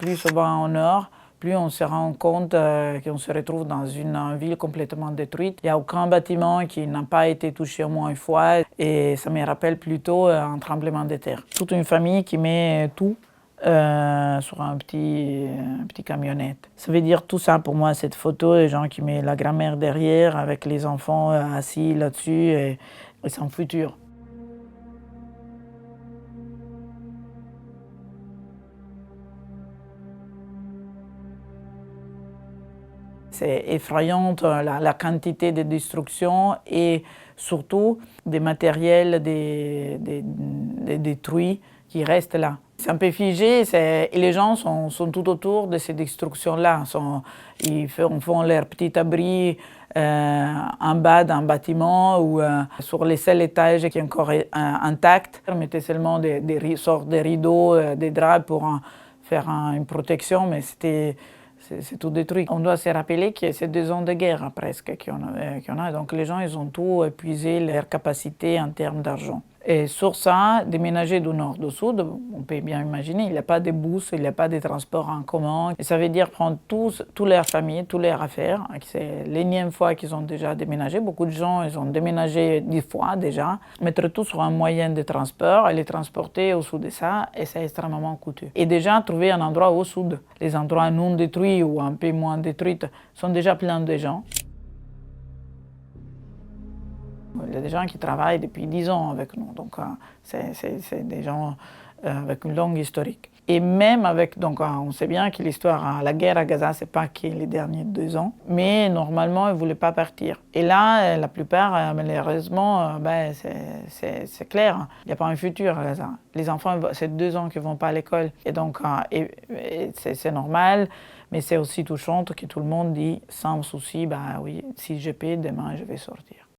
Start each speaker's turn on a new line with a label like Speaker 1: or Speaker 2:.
Speaker 1: plus on va au nord, plus on se rend compte qu'on se retrouve dans une ville complètement détruite. Il n'y a aucun bâtiment qui n'a pas été touché au moins une fois et ça me rappelle plutôt un tremblement de terre. Toute une famille qui met tout sur un petit camionnette. Ça veut dire tout ça pour moi, cette photo, les gens qui mettent la grand-mère derrière avec les enfants assis là-dessus et son futur. C'est effrayant la quantité de destruction et surtout des matériels détruits qui restent là. C'est un peu figé et les gens sont tout autour de ces destructions-là. Ils font leur petit abri en bas d'un bâtiment ou sur les seuls étages qui est encore intact. Ils mettaient seulement des sortes de rideaux, des draps pour faire une protection, mais c'est tout détruit. On doit se rappeler que c'est 2 ans de guerre presque qu'on a. Donc les gens, ils ont tout épuisé leur capacité en termes d'argent. Et sur ça, déménager du nord au sud, on peut bien imaginer, il n'y a pas de bus, il n'y a pas de transport en commun. Et ça veut dire prendre toute leur famille, toutes leurs affaires. C'est l'énième fois qu'ils ont déjà déménagé. Beaucoup de gens, ils ont déménagé 10 fois déjà. Mettre tout sur un moyen de transport et les transporter au sud de ça, et c'est extrêmement coûteux. Et déjà, trouver un endroit au sud. Les endroits non détruits ou un peu moins détruits sont déjà pleins de gens. Il y a des gens qui travaillent depuis 10 ans avec nous, donc c'est des gens avec une longue historique. Et même avec, donc on sait bien que la guerre à Gaza, c'est pas que les derniers 2 ans, mais normalement, ils ne voulaient pas partir. Et là, la plupart, malheureusement, c'est clair, il n'y a pas un futur à Gaza. Les enfants, c'est 2 ans qu'ils ne vont pas à l'école, et donc c'est normal, mais c'est aussi touchant que tout le monde dit sans souci, oui, si je paie, demain je vais sortir.